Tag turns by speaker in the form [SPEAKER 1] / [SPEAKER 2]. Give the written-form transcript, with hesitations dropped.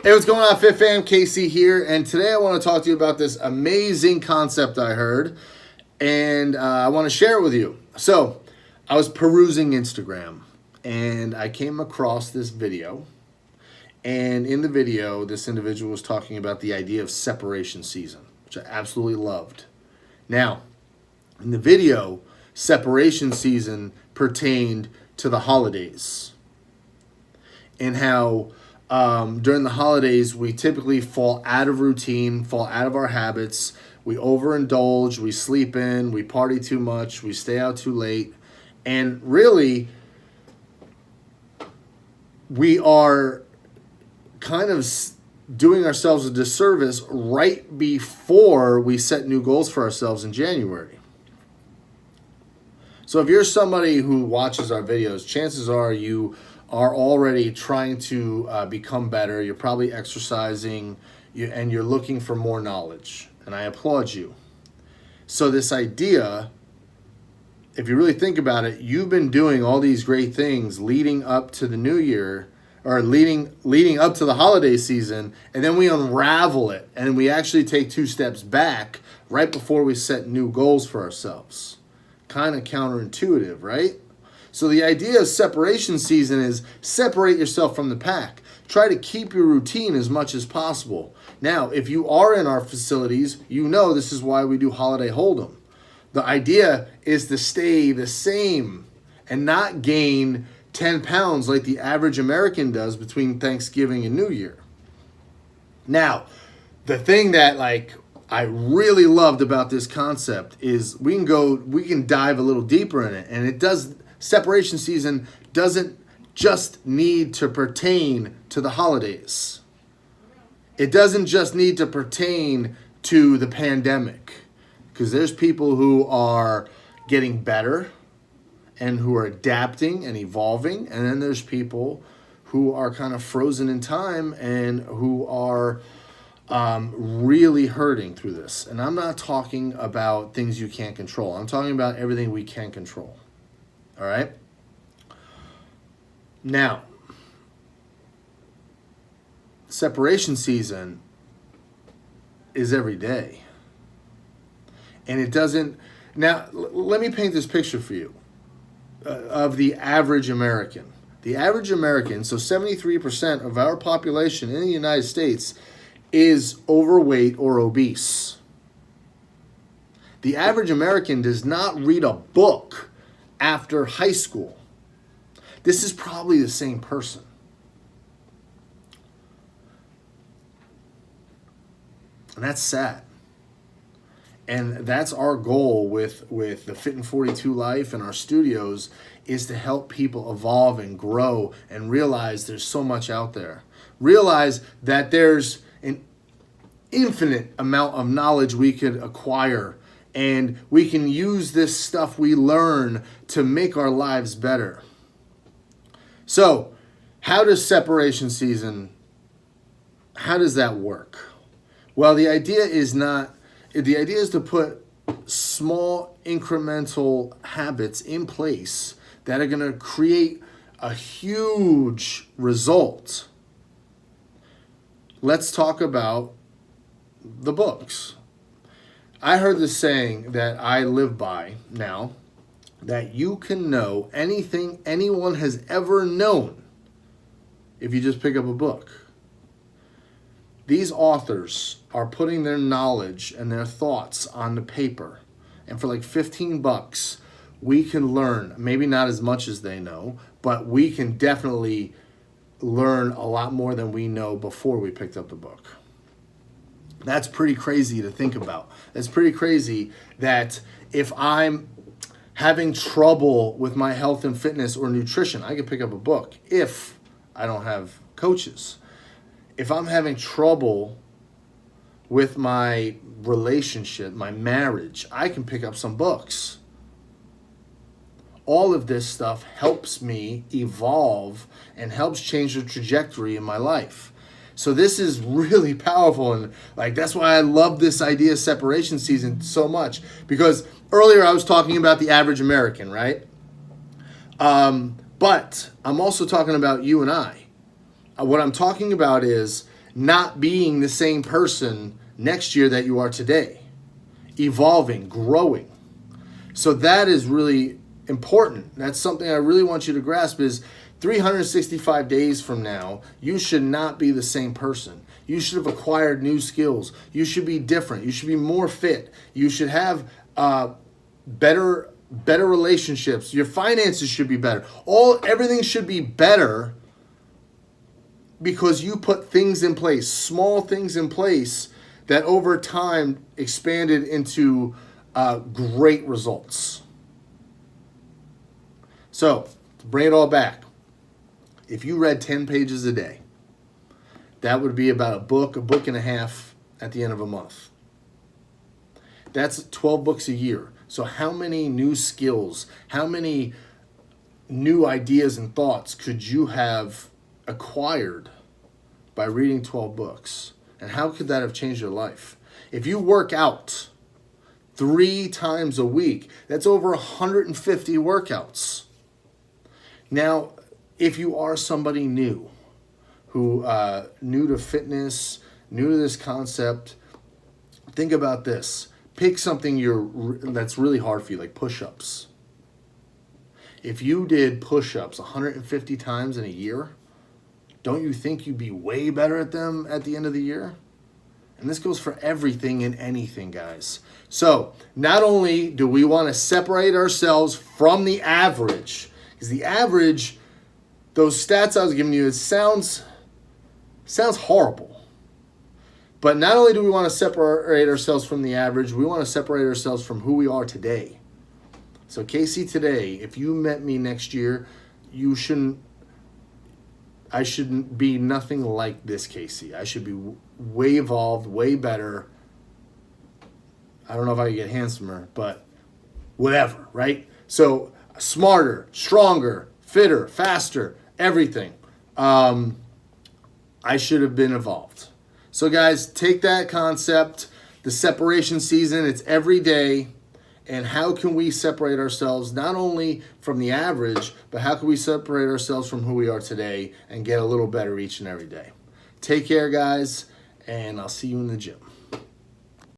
[SPEAKER 1] Hey, what's going on, Fit Fam? Casey here, and today I want to talk to you about this amazing concept I heard, and I want to share it with you. So, I was perusing Instagram, and I came across this video, and in the video, this individual was talking about the idea of separation season, which I absolutely loved. Now, in the video, separation season pertained to the holidays, and how during the holidays, we typically fall out of routine, fall out of our habits. We overindulge, we sleep in, we party too much, we stay out too late. And really, we are kind of doing ourselves a disservice right before we set new goals for ourselves in January. So if you're somebody who watches our videos, chances are you are already trying to become better. You're probably exercising and you're looking for more knowledge. And I applaud you. So this idea, if you really think about it, you've been doing all these great things leading up to the new year or leading up to the holiday season, and then we unravel it and we actually take two steps back right before we set new goals for ourselves. Kind of counterintuitive, right? So the idea of separation season is separate yourself from the pack. Try to keep your routine as much as possible. Now, if you are in our facilities, you know this is why we do Holiday Hold'em. The idea is to stay the same and not gain 10 pounds like the average American does between Thanksgiving and New Year. Now, the thing that I really loved about this concept is we can dive a little deeper in it, and separation season doesn't just need to pertain to the holidays. It doesn't just need to pertain to the pandemic, because there's people who are getting better and who are adapting and evolving, and then there's people who are kind of frozen in time and who are really hurting through this. And I'm not talking about things you can't control. I'm talking about everything we can control. All right? Now, separation season is every day. And it doesn't... Now, let me paint this picture for you of the average American. The average American, so 73% of our population in the United States is overweight or obese. The average American does not read a book after high school. This is probably the same person. And that's sad. And that's our goal with the Fit in 42 life and our studios, is to help people evolve and grow and realize there's so much out there. Realize that there's an infinite amount of knowledge we could acquire, and we can use this stuff we learn to make our lives better. So, how does separation season, how does that work? Well, the idea is to put small incremental habits in place that are going to create a huge result. Let's talk about the books. I heard this saying that I live by now, that you can know anything anyone has ever known if you just pick up a book. These authors are putting their knowledge and their thoughts on the paper, and for like $15, we can learn, maybe not as much as they know, but we can definitely learn a lot more than we know before we picked up the book. That's pretty crazy to think about. It's pretty crazy that if I'm having trouble with my health and fitness or nutrition, I can pick up a book if I don't have coaches. If I'm having trouble with my relationship, my marriage, I can pick up some books. All of this stuff helps me evolve and helps change the trajectory in my life. So this is really powerful, and that's why I love this idea of separation season so much, because earlier I was talking about the average American, right? But I'm also talking about you and I. What I'm talking about is not being the same person next year that you are today, evolving, growing. So that is really important. That's something I really want you to grasp is 365 days from now, you should not be the same person. You should have acquired new skills. You should be different. You should be more fit. You should have better relationships. Your finances should be better. Everything should be better because you put things in place, small things in place that over time expanded into great results. So, to bring it all back, if you read 10 pages a day, that would be about a book and a half at the end of a month. That's 12 books a year. So how many new skills, how many new ideas and thoughts could you have acquired by reading 12 books? And how could that have changed your life? If you work out 3 times a week, that's over 150 workouts. Now, if you are somebody new, who new to fitness, new to this concept, think about this. Pick something that's really hard for you, like push-ups. If you did push-ups 150 times in a year, don't you think you'd be way better at them at the end of the year? And this goes for everything and anything, guys. So not only do we want to separate ourselves from the average, because the average, those stats I was giving you, it sounds horrible. But not only do we want to separate ourselves from the average, we want to separate ourselves from who we are today. So Casey, today, if you met me next year, I shouldn't be nothing like this Casey. I should be way evolved, way better. I don't know if I could get handsomer, but whatever, right? So smarter, stronger, fitter, faster, everything. I should have been evolved. So guys, take that concept, the separation season, it's every day. And how can we separate ourselves not only from the average, but how can we separate ourselves from who we are today and get a little better each and every day? Take care, guys, and I'll see you in the gym.